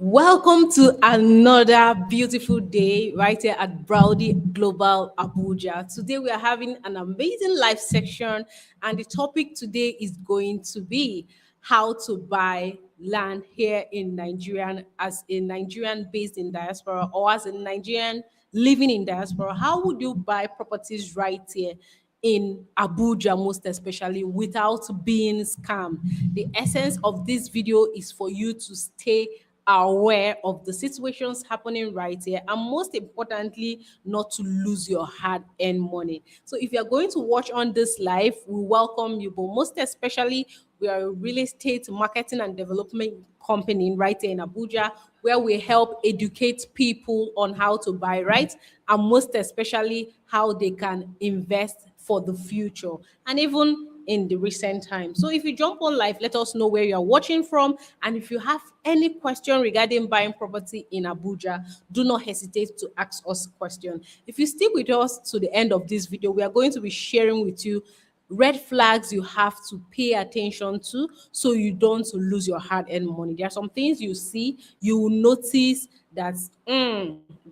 Welcome to another beautiful day right here at Browdy Global Abuja. Today we are having an amazing live section, and the topic today is going to be how to buy land here in Nigeria as a Nigerian based in diaspora or as a Nigerian living in diaspora. How would you buy properties right here in Abuja, most especially, without being scammed? The essence of this video is for you to stay aware of the situations happening right here, and most importantly, not to lose your hard-earned money. So if you're going to watch on this live, we welcome you, but most especially, we are a real estate marketing and development company right here in Abuja, where we help educate people on how to buy right, and most especially how they can invest for the future and even in the recent time. So if you jump on live, let us know where you're watching from. And if you have any question regarding buying property in Abuja, do not hesitate to ask us a question. If you stick with us to the end of this video, we are going to be sharing with you red flags you have to pay attention to so you don't lose your hard-earned money. There are some things you see, you will notice that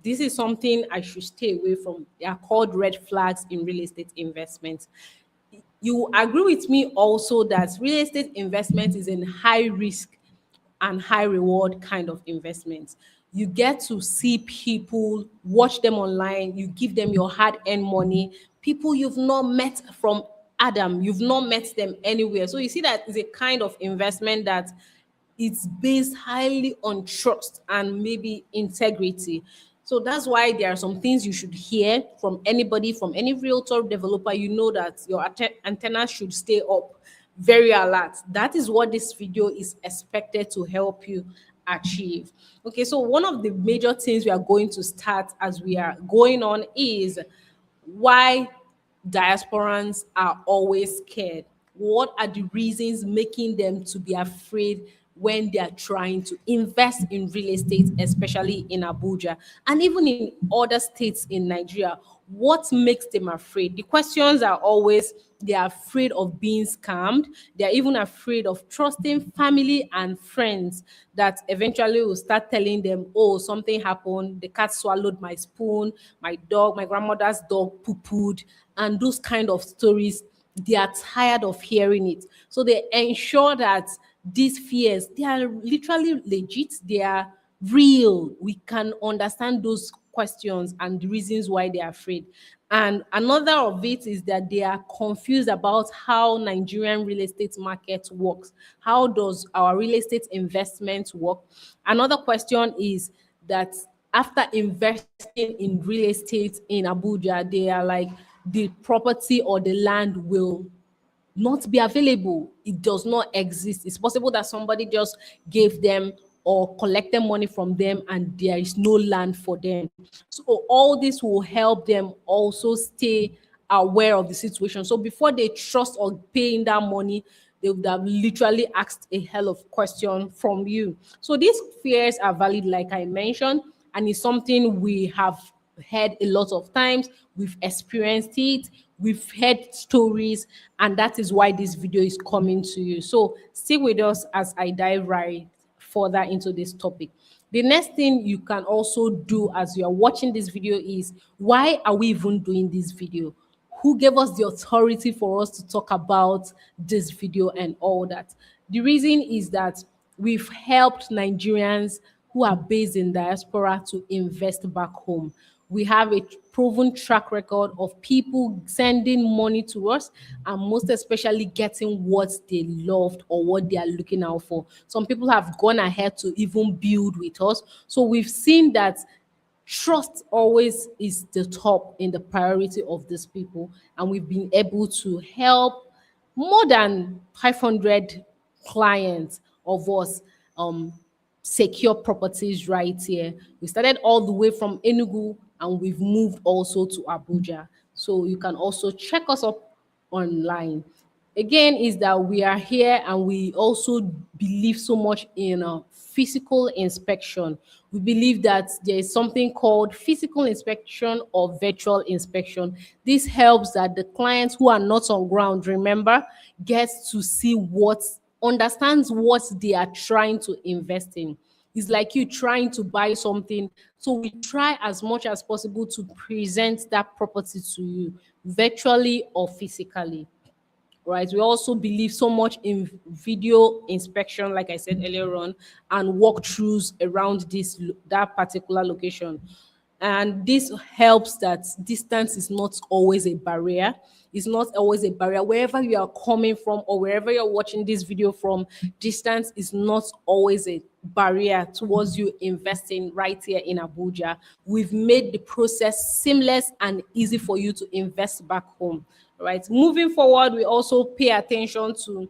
this is something I should stay away from. They are called red flags in real estate investment. You agree with me also that real estate investment is a high risk and high reward kind of investment. You get to see people, watch them online, you give them your hard-earned money, people you've not met from Adam, you've not met them anywhere. So you see that is a kind of investment that it's based highly on trust and maybe integrity. So that's why there are some things you should hear from anybody, from any realtor developer. You know that your antenna should stay up, very alert. That is what this video is expected to help you achieve. Okay, so one of the major things we are going to start as we are going on is why diasporans are always scared. What are the reasons making them to be afraid when they are trying to invest in real estate, especially in Abuja and even in other states in Nigeria? What makes them afraid? The questions are always they are afraid of being scammed. They're even afraid of trusting family and friends that eventually will start telling them, oh, something happened. The cat swallowed my spoon, my dog, my grandmother's dog poo-pooed, and those kind of stories. They are tired of hearing it. So they ensure that these fears, they are literally legit, they are real. We can understand those questions and the reasons why they are afraid. And another of it is that they are confused about how Nigerian real estate market works. How does our real estate investment work? Another question is that after investing in real estate in Abuja, they are like the property or the land will not be available. It does not exist. It's possible that somebody just gave them or collected money from them and there is no land for them. So all this will help them also stay aware of the situation. So before they trust or paying that money, they would have literally asked a hell of question from you. So these fears are valid, like I mentioned, and it's something we have heard a lot of times. We've experienced it, we've heard stories, and that is why this video is coming to you. So stick with us as I dive right further into this topic. The next thing you can also do as you are watching this video is, why are we even doing this video? Who gave us the authority for us to talk about this video and all that? The reason is that we've helped Nigerians who are based in diaspora to invest back home. We have a proven track record of people sending money to us and most especially getting what they loved or what they are looking out for. Some people have gone ahead to even build with us. So we've seen that trust always is the top in the priority of these people, and we've been able to help more than 500 clients of us secure properties right here. We started all the way from Enugu and we've moved also to Abuja. So you can also check us up online. Again, is that we are here and we also believe so much in physical inspection. We believe that there is something called physical inspection or virtual inspection. This helps that the clients who are not on ground, remember, gets to see what, understands what they are trying to invest in. It's like you trying to buy something. So we try as much as possible to present that property to you, virtually or physically. Right. We also believe so much in video inspection, like I said earlier on, and walkthroughs around that particular location. And this helps that distance is not always a barrier. It's not always a barrier. Wherever you are coming from or wherever you're watching this video from, distance is not always a barrier towards you investing right here in Abuja. We've made the process seamless and easy for you to invest back home. Right. Moving forward, we also pay attention to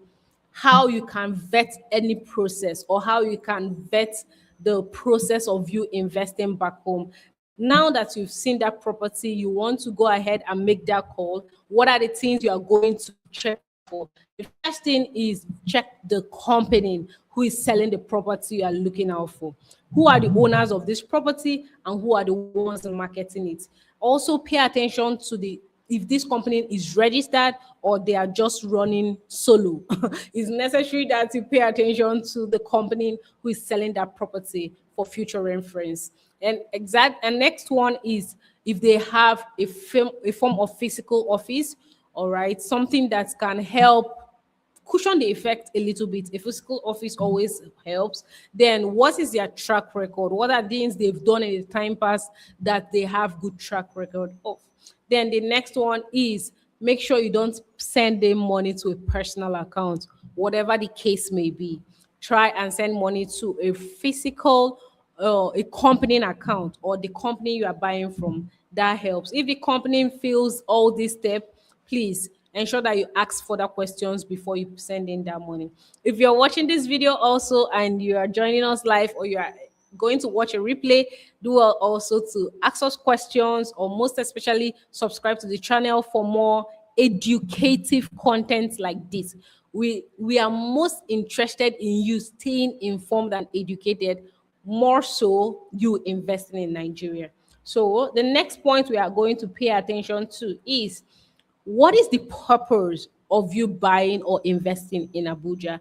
how you can vet any process or how you can vet the process of you investing back home. Now that you've seen that property, you want to go ahead and make that call. What are the things you are going to check out for? The first thing is check the company who is selling the property you are looking out for. Who are the owners of this property and who are the ones marketing it? Also pay attention to the if this company is registered or they are just running solo. It's necessary that you pay attention to the company who is selling that property for future reference. And next one is if they have a form of physical office, all right, something that can help cushion the effect a little bit. A physical office always helps. Then what is their track record? What are things they've done in the time past that they have good track record of? Then the next one is make sure you don't send them money to a personal account, whatever the case may be. Try and send money to a physical a company account or the company you are buying from. That helps. If the company feels all this step, please ensure that you ask further questions before you send in that money. If you're watching this video also and you are joining us live or you are going to watch a replay, do well also to ask us questions or most especially subscribe to the channel for more educative content like this. We are most interested in you staying informed and educated, more so you investing in Nigeria. So the next point we are going to pay attention to is what is the purpose of you buying or investing in Abuja?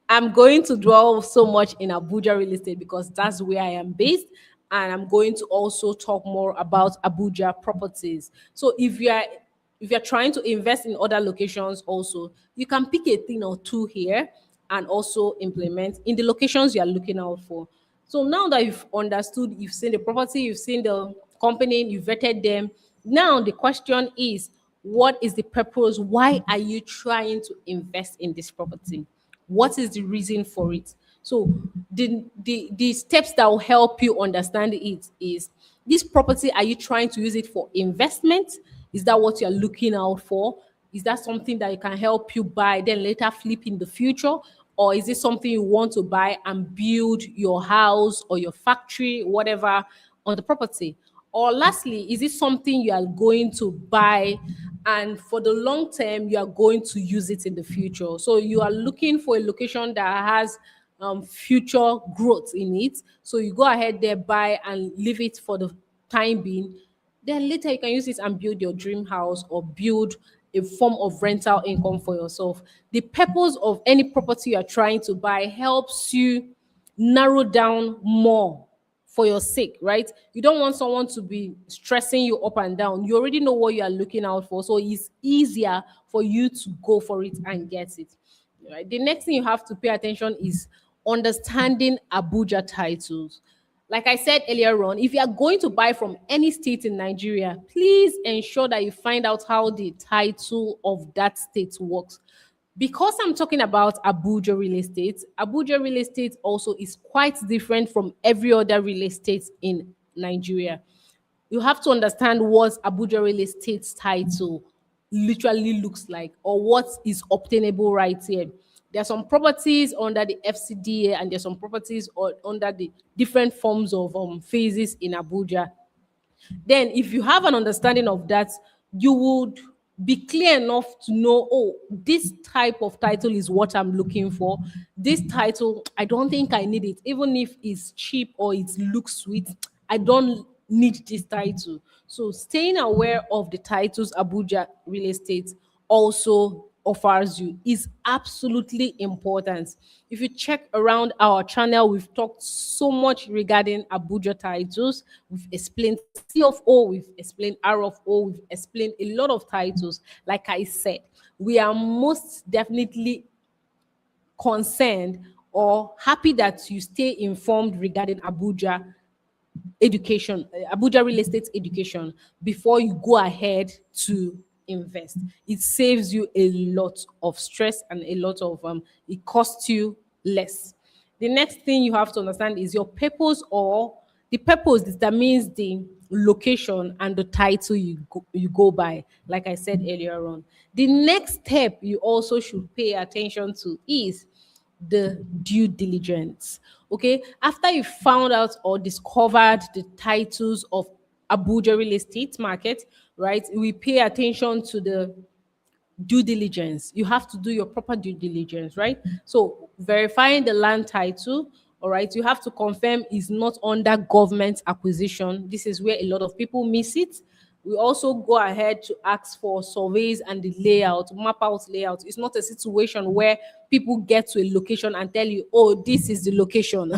I'm going to dwell so much in Abuja real estate because that's where I am based. And I'm going to also talk more about Abuja properties. So if you're trying to invest in other locations also, you can pick a thing or two here and also implement in the locations you are looking out for. So now that you've understood, you've seen the property, you've seen the company, you vetted them. Now the question is, what is the purpose? Why are you trying to invest in this property? What is the reason for it? So the steps that will help you understand it is this property, are you trying to use it for investment? Is that what you're looking out for? Is that something that can help you buy, then later flip in the future? Or is it something you want to buy and build your house or your factory, whatever, on the property? Or lastly, is it something you are going to buy and for the long term you are going to use it in the future? So you are looking for a location that has future growth in it. So you go ahead there, buy and leave it for the time being. Then later you can use it and build your dream house or build a form of rental income for yourself. The purpose of any property you are trying to buy helps you narrow down more for your sake, right? You don't want someone to be stressing you up and down. You already know what you are looking out for, so it's easier for you to go for it and get it. Right? The next thing you have to pay attention is understanding Abuja titles. Like I said earlier on, if you are going to buy from any state in Nigeria, please ensure that you find out how the title of that state works. Because I'm talking about Abuja real estate also is quite different from every other real estate in Nigeria. You have to understand what Abuja real estate's title literally looks like or what is obtainable right here. There are some properties under the FCDA and there's some properties under the different forms of phases in Abuja. Then if you have an understanding of that, you would be clear enough to know, oh, this type of title is what I'm looking for. This title, I don't think I need it. Even if it's cheap or it looks sweet, I don't need this title. So staying aware of the titles Abuja real estate also offers you is absolutely important. If you check around our channel, we've talked so much regarding Abuja titles. We've explained C of O, we've explained R of O, we've explained a lot of titles. Like I said, we are most definitely concerned or happy that you stay informed regarding Abuja real estate education before you go ahead to invest. It saves you a lot of stress and a lot of it costs you less. The next thing you have to understand is your purpose, or the purpose determines the location and the title you go by, like I said earlier on. The next step you also should pay attention to is the due diligence. Okay, after you found out or discovered the titles of Abuja real estate market, right? We pay attention to the due diligence. You have to do your proper due diligence, right? So verifying the land title, all right, you have to confirm is not under government acquisition. This is where a lot of people miss it. We also go ahead to ask for surveys and the layout, map out layout. It's not a situation where people get to a location and tell you, oh, this is the location,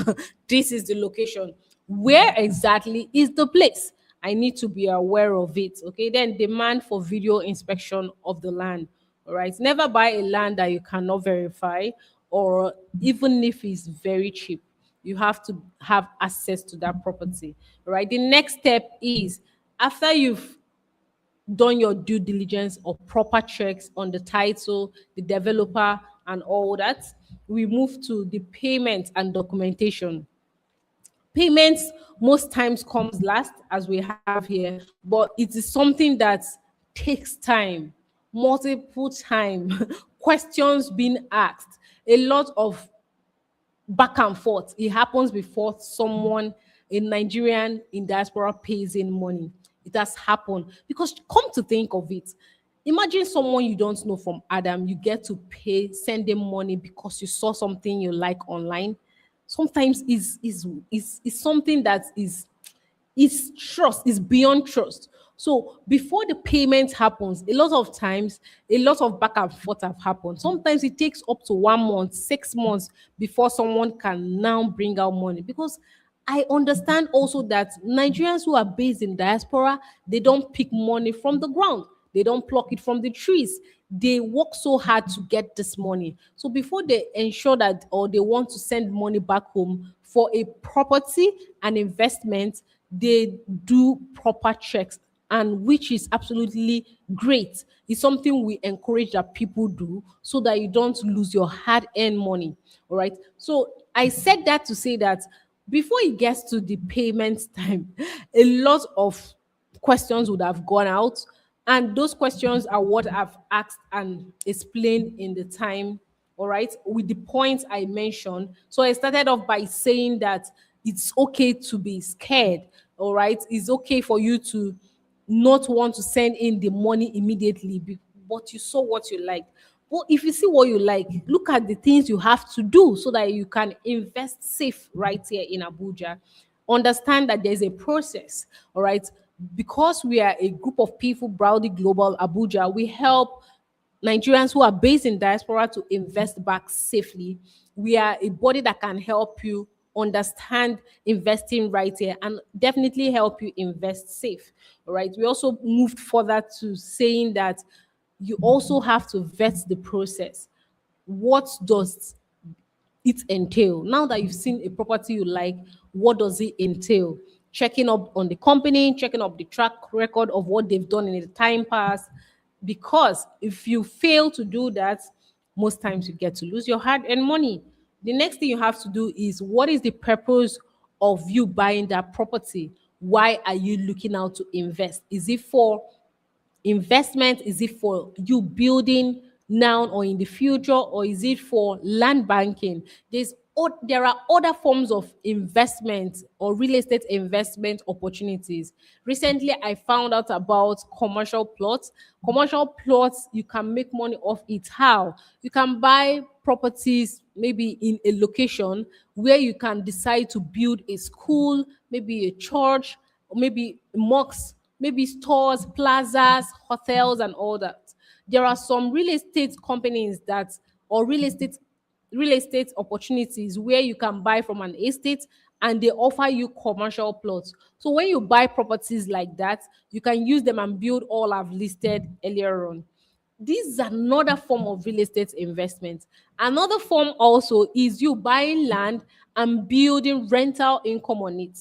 this is the location. Where exactly is the place? I need to be aware of it. Okay, then demand for video inspection of the land. All right, never buy a land that you cannot verify, or even if it's very cheap, you have to have access to that property. All right, the next step is after you've done your due diligence or proper checks on the title, the developer, and all that, we move to the payment and documentation. Payments most times comes last, as we have here, but it is something that takes time, multiple time, questions being asked, a lot of back and forth. It happens before someone, a Nigerian in diaspora, pays in money. It has happened because, come to think of it, imagine someone you don't know from Adam, you get to pay, send them money because you saw something you like online. Sometimes is something that is trust, is beyond trust. So before the payment happens, a lot of times, a lot of back and forth have happened. Sometimes it takes up to 1 month, 6 months before someone can now bring out money. Because I understand also that Nigerians who are based in diaspora, they don't pick money from the ground. They don't pluck it from the trees. They work so hard to get this money. So before they ensure that, or they want to send money back home for a property and investment, they do proper checks, and which is absolutely great. It's something we encourage that people do so that you don't lose your hard-earned money. All right. So I said that to say that before it gets to the payment time, a lot of questions would have gone out, and those questions are what I've asked and explained in the time, all right, with the points I mentioned. So I started off by saying that it's okay to be scared, all right? It's okay for you to not want to send in the money immediately, but you saw what you like. But if you see what you like, look at the things you have to do so that you can invest safe right here in Abuja. Understand that there's a process, all right? Because we are a group of people, Browdy Global Abuja, we help Nigerians who are based in diaspora to invest back safely. We are a body that can help you understand investing right here and definitely help you invest safe. All right. We also moved further to saying that you also have to vet the process. What does it entail? Now that you've seen a property you like, what does it entail? Checking up on the company, checking up the track record of what they've done in the time past. Because if you fail to do that, most times you get to lose your hard-earned money. The next thing you have to do is, what is the purpose of you buying that property? Why are you looking out to invest? Is it for investment? Is it for you building now or in the future, or is it for land banking? There are other forms of investment or real estate investment opportunities. Recently, I found out about commercial plots. Commercial plots, you can make money off it. How? You can buy properties maybe in a location where you can decide to build a school, maybe a church, or maybe mosques, maybe stores, plazas, hotels, and all that. There are some real estate companies that, or real estate opportunities where you can buy from an estate and they offer you commercial plots. So when you buy properties like that, you can use them and build all I've listed earlier on. This is another form of real estate investment. Another form also is you buying land and building rental income on it.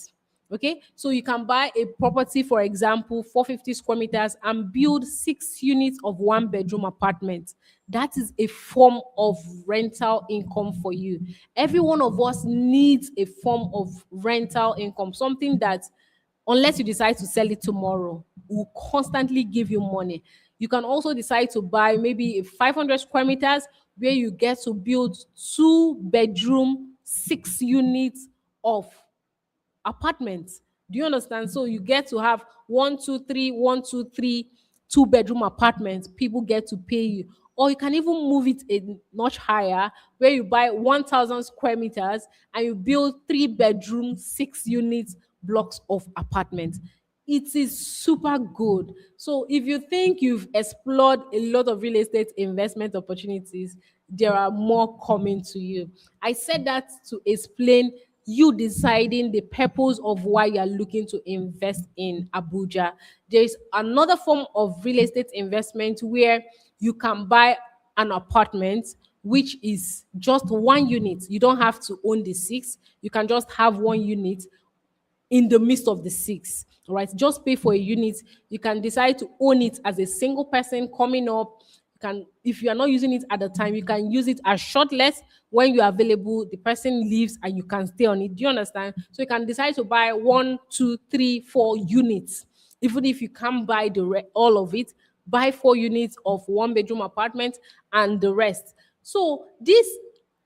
Okay, so you can buy a property, for example, 450 square meters, and build 6 units of one bedroom apartment. That is a form of rental income for you. Every one of us needs a form of rental income, something that, unless you decide to sell it tomorrow, will constantly give you money. You can also decide to buy maybe a 500 square meters where you get to build 2 bedroom, 6 units of apartments. Do you understand? So you get to have 1, 2, 3, 1, 2, 3, 2 bedroom apartments. People get to pay you. Or you can even move it a notch higher where you buy 1,000 square meters and you build 3 bedroom, 6 units blocks of apartments. It is super good. So if you think you've explored a lot of real estate investment opportunities, there are more coming to you. I said that to explain you deciding the purpose of why you are looking to invest in Abuja. There is another form of real estate investment where you can buy an apartment which is just 1 unit. You don't have to own the six. You can just have 1 unit in the midst of the six. All right, just pay for a unit. You can decide to own it as a single person coming up. You can, if you are not using it at the time, you can use it as shortless. When you are available, the person leaves and you can stay on it. Do you understand? So you can decide to buy 1, 2, 3, 4 units. Even if you can't buy all of it, buy 4 units of one-bedroom apartment and the rest. So this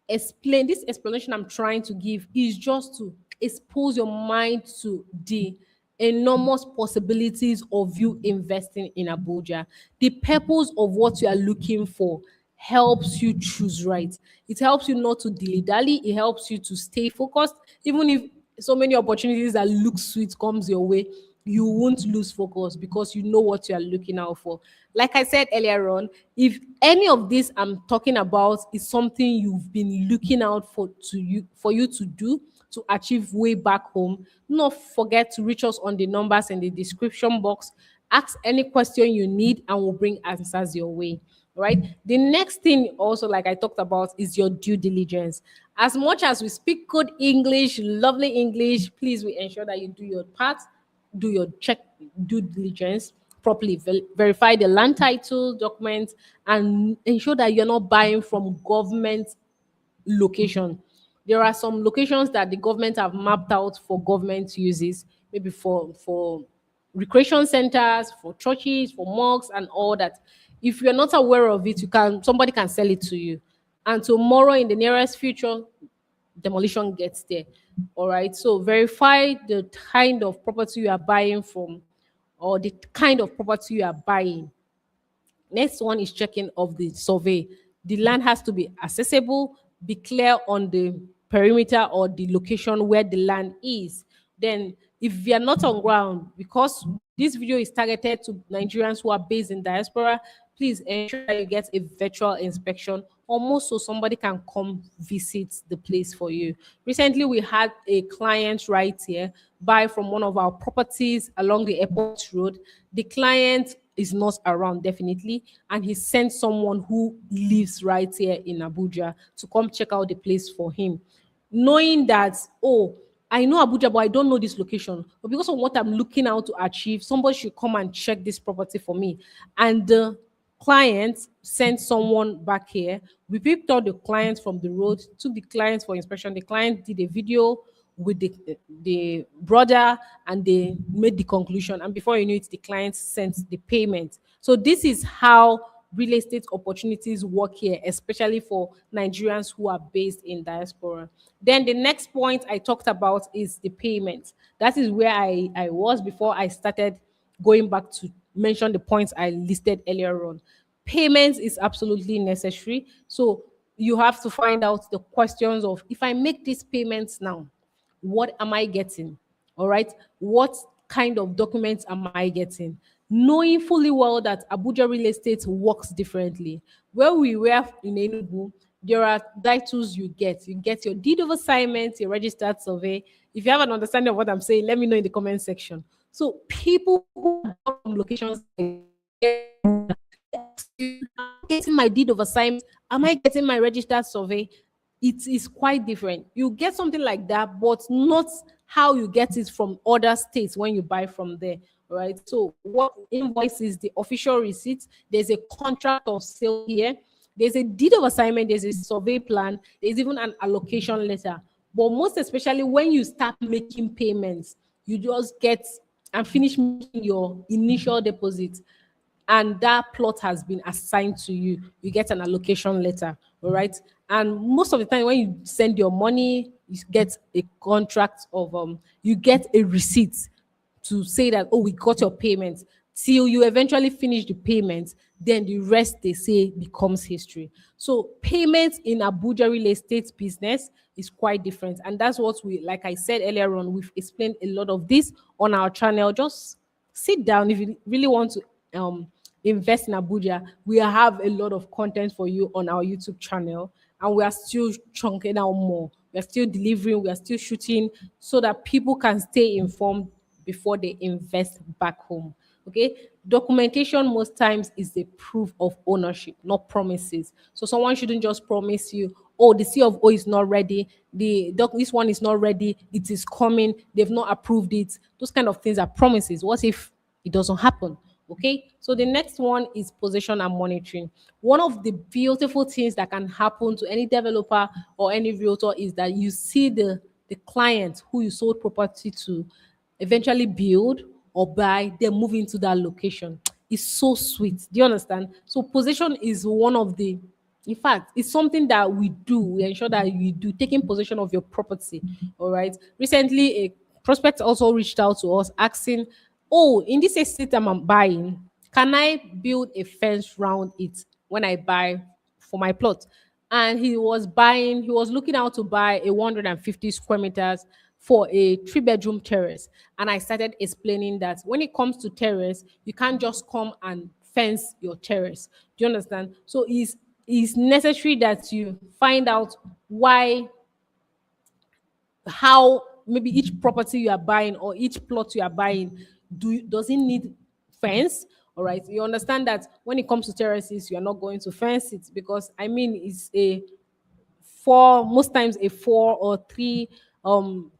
explanation I'm trying to give is just to expose your mind to the enormous possibilities of you investing in Abuja. The purpose of what you are looking for helps you choose right. It helps you not to dilly-dally. It helps you to stay focused. Even if so many opportunities that look sweet comes your way, you won't lose focus because you know what you are looking out for. Like I said earlier on, if any of this I'm talking about is something you've been looking out for you to do to achieve way back home, do not forget to reach us on the numbers in the description box. Ask any question you need and we'll bring answers your way. Right. The next thing also, like I talked about, is your due diligence. As much as we speak good English, lovely English, please we ensure that you do your part, do your check due diligence properly, verify the land title documents, and ensure that you're not buying from government location. There are some locations that the government have mapped out for government uses, maybe for recreation centers, for churches, for mosques, and all that. If you're not aware of it, somebody can sell it to you, and tomorrow in the nearest future, demolition gets there. All right. So verify the kind of property you are buying from, or the kind of property you are buying. Next one is checking of the survey. The land has to be accessible, be clear on the perimeter or the location where the land is. Then, if you are not on ground, because this video is targeted to Nigerians who are based in diaspora, please ensure that you get a virtual inspection, almost so somebody can come visit the place for you. Recently, we had a client right here buy from one of our properties along the airport road. The client is not around, definitely, and he sent someone who lives right here in Abuja to come check out the place for him, knowing that, oh, I know Abuja, but I don't know this location. But because of what I'm looking out to achieve, somebody should come and check this property for me. And the client sent someone back here. We picked up the client from the road, took the client for inspection. The client did a video with the brother and they made the conclusion. And before you knew it, the client sent the payment. So this is how real estate opportunities work here, especially for Nigerians who are based in diaspora. Then the next point I talked about is the payment. That is where I was before I started going back to mention the points I listed earlier on. Payments is absolutely necessary. So you have to find out the questions of, if I make these payments now, what am I getting? All right. What kind of documents am I getting? knowing fully well that Abuja real estate works differently. Where we were in Enugu, there are titles you get. You get your deed of assignment, your registered survey. If you have an understanding of what I'm saying, let me know in the comment section. So people who are from locations getting my deed of assignment, am I getting my registered survey? It is quite different. You get something like that, but not how you get it from other states when you buy from there. Right. So what invoice is the official receipt? There's a contract of sale here. There's a deed of assignment. There's a survey plan. There's even an allocation letter. But most especially when you start making payments, you just get and finish making your initial deposit, and that plot has been assigned to you, you get an allocation letter. All right. And most of the time when you send your money, you get a contract of you get a receipt to say that, oh, we got your payment. Till you eventually finish the payment, then the rest they say becomes history. So payments in Abuja real estate business is quite different. And that's what we, like I said earlier on, we've explained a lot of this on our channel. Just sit down if you really want to invest in Abuja. We have a lot of content for you on our YouTube channel, and we are still chunking out more. We are still delivering, we are still shooting so that people can stay informed before they invest back home. Okay, documentation most times is the proof of ownership, not promises. So someone shouldn't just promise you, oh, the C of O is not ready, this one is not ready, it is coming, they've not approved it. Those kind of things are promises. What if it doesn't happen? Okay, so the next one is possession and monitoring. One of the beautiful things that can happen to any developer or any realtor is that you see the client who you sold property to eventually build or buy, then move into that location. It's so sweet. Do you understand? So possession is one of the, in fact, it's something that we do. We ensure that we do taking possession of your property. All right. Recently, a prospect also reached out to us asking, oh, in this estate I'm buying, can I build a fence round it when I buy for my plot? And he was looking out to buy a 150 square meters for a 3-bedroom terrace. And I started explaining that when it comes to terrace, you can't just come and fence your terrace. Do you understand? So it's necessary that you find out why, how maybe each property you are buying or each plot you are buying does it need fence. All right, you understand that when it comes to terraces, you are not going to fence it because I mean it's a four, most times a 4 or 3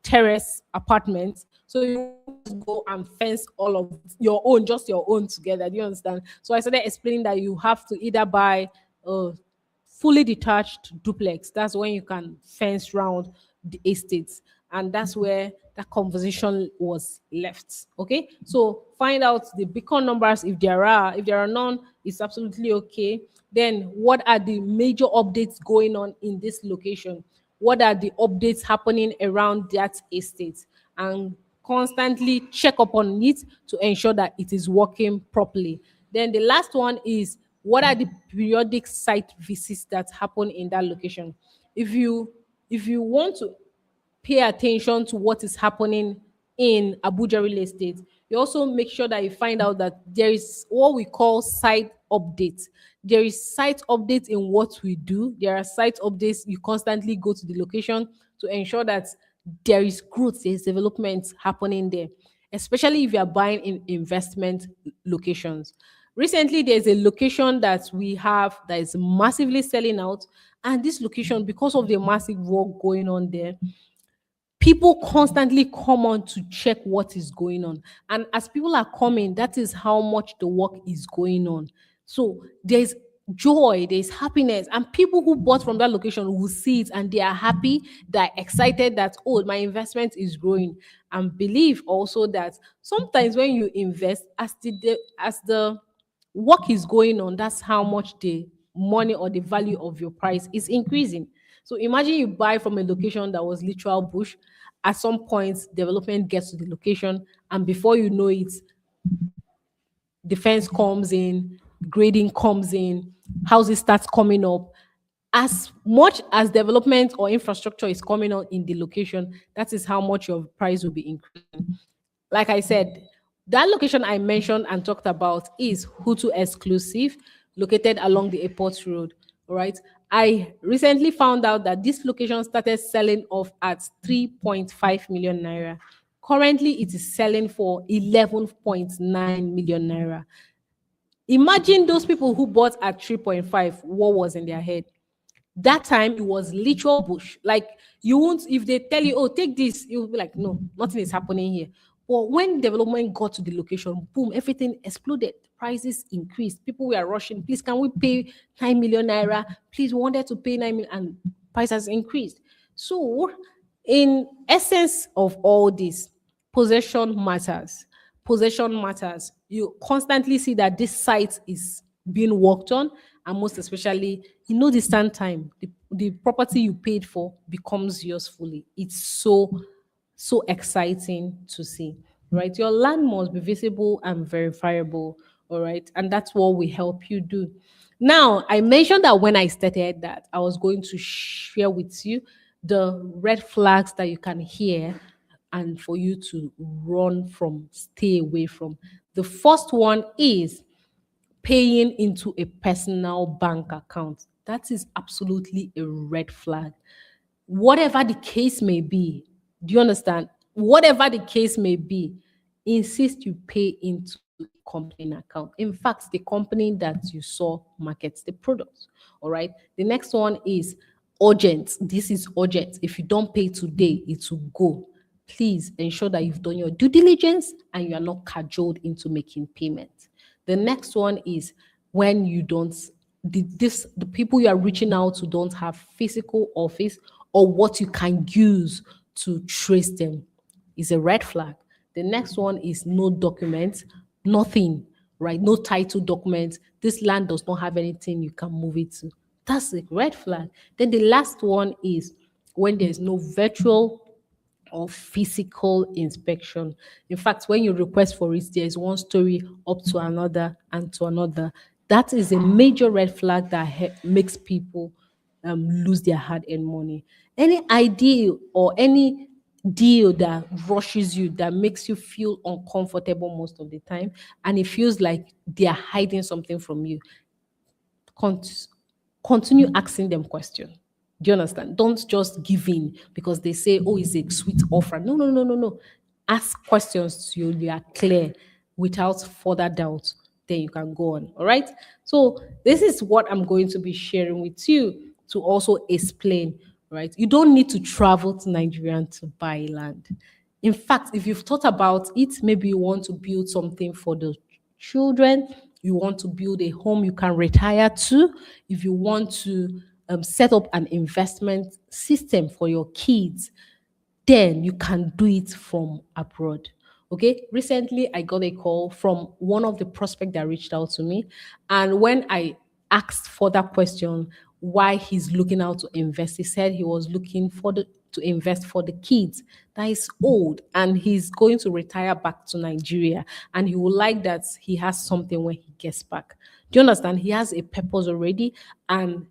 terrace apartment. So you just go and fence all of your own, just your own together. Do you understand? So I started explaining that you have to either buy a fully detached duplex. That's when you can fence round the estates. And that's where that conversation was left. Okay. So find out the beacon numbers if there are. If there are none, it's absolutely okay. Then what are the major updates going on in this location? What are the updates happening around that estate? And constantly check up on it to ensure that it is working properly. Then the last one is, what are the periodic site visits that happen in that location? If you want to pay attention to what is happening in Abuja real estate, you also make sure that you find out that there is what we call site updates. There is site updates in what we do. There are site updates. You constantly go to the location to ensure that there is growth, there's development happening there, especially if you are buying in investment locations. Recently, there's a location that we have that is massively selling out. And this location, because of the massive work going on there, people constantly come on to check what is going on. And as people are coming, that is how much the work is going on. So there's joy, there's happiness, and people who bought from that location will see it and they are happy, they're excited that, oh, my investment is growing. And believe also that sometimes when you invest, as the work is going on, that's how much the money or the value of your price is increasing. So imagine you buy from a location that was literal bush. At some point, development gets to the location, and before you know it, defense comes in, grading comes in, houses starts coming up. As much as development or infrastructure is coming on in the location, that is how much your price will be increasing. Like I said, That location I mentioned and talked about is Hutu exclusive, located along the airport road. All right. I recently found out that this location started selling off at 3.5 million naira. Currently, it is selling for 11.9 million naira. Imagine those people who bought at 3.5, what was in their head? That time it was literal bush. Like, you won't, if they tell you, oh, take this, you'll be like, no, nothing is happening here. But when development got to the location, boom, everything exploded. Prices increased. People were rushing. Please, can we pay 9 million naira? Please, we wanted to pay 9 million, and prices increased. So, in essence of all this, possession matters. Possession matters. You constantly see that this site is being worked on, and most especially, distant time, the property you paid for becomes yours fully. It's so exciting to see, right? Your land must be visible and verifiable, all right? And that's what we help you do. Now, I mentioned that when I started that I was going to share with you the red flags that you can hear and for you to run from, stay away from. The first one is paying into a personal bank account. That is absolutely a red flag. Whatever the case may be, do you understand? Whatever the case may be, insist you pay into a company account. In fact, the company that you saw markets the products. All right. The next one is urgent. This is urgent. If you don't pay today, it will go. Please ensure that you've done your due diligence and you are not cajoled into making payment. The next one is when you don't, the people you are reaching out to don't have physical office or what you can use to trace them. Is a red flag. The next one is no documents, nothing, right? No title documents. This land does not have anything you can move it to. That's a red flag. Then the last one is when there's no virtual or physical inspection. In fact, when you request for it, there is one story up to another and to another. That is a major red flag that makes people lose their hard-earned money. Any idea or any deal that rushes you, that makes you feel uncomfortable most of the time, and it feels like they are hiding something from you, con- continue asking them questions. Do you understand? Don't just give in because they say, oh, it's a sweet offer. No, no, no, no, no. Ask questions till you are clear without further doubt. Then you can go on. All right. So this is what I'm going to be sharing with you to also explain, right? You don't need to travel to Nigeria to buy land. In fact, if you've thought about it, maybe you want to build something for the children, you want to build a home you can retire to, if you want to set up an investment system for your kids, then you can do it from abroad. Okay. Recently, I got a call from one of the prospects that reached out to me. And when I asked further question why he's looking out to invest, he said he was looking for to invest for the kids that is old and he's going to retire back to Nigeria and he would like that he has something when he gets back. Do you understand? He has a purpose already, and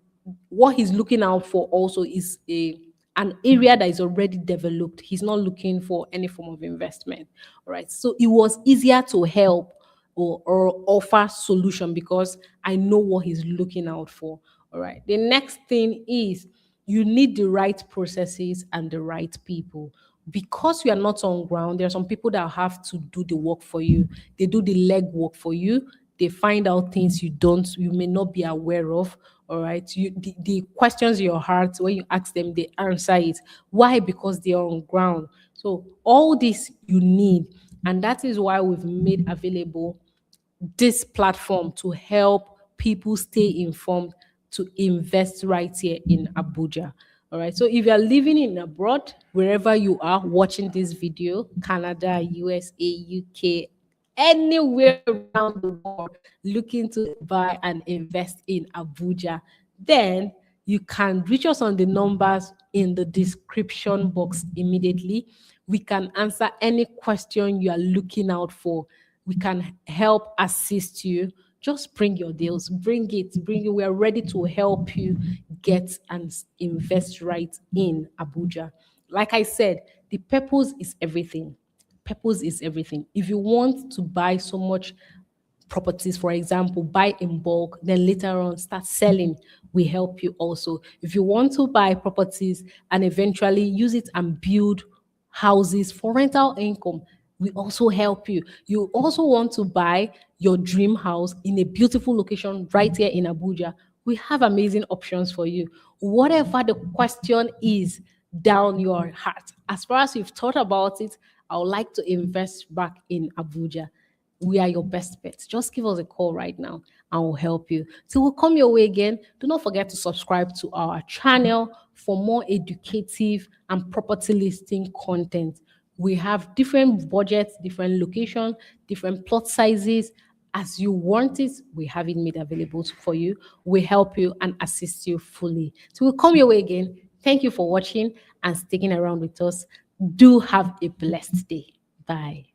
what he's looking out for also is an area that is already developed. He's not looking for any form of investment. All right. So it was easier to help or offer solution because I know what he's looking out for. All right. The next thing is you need the right processes and the right people. Because you are not on ground, there are some people that have to do the work for you. They do the leg work for you. They find out things you may not be aware of. All right. The questions in your heart, when you ask them, they answer it. Why? Because they are on ground. So all this you need. And that is why we've made available this platform to help people stay informed to invest right here in Abuja. All right. So if you are living in abroad, wherever you are watching this video, Canada, USA, UK, anywhere around the world looking to buy and invest in Abuja, then you can reach us on the numbers in the description box immediately. We can answer any question you are looking out for. We can help assist you. Just bring your deals, bring it, bring it. We are ready to help you get and invest right in Abuja. Like I said, the purpose is everything. purpose is everything. If you want to buy so much properties, for example, buy in bulk, then later on start selling, we help you also. If you want to buy properties and eventually use it and build houses for rental income, we also help you. You also want to buy your dream house in a beautiful location right here in Abuja. We have amazing options for you. Whatever the question is down your heart, as far as you've thought about it, I would like to invest back in Abuja. We are your best bets. Just give us a call right now and we'll help you. So we'll come your way again. Do not forget to subscribe to our channel for more educative and property listing content. We have different budgets, different locations, different plot sizes. As you want it, we have it made available for you. We help you and assist you fully. So we'll come your way again. Thank you for watching and sticking around with us. Do have a blessed day. Bye.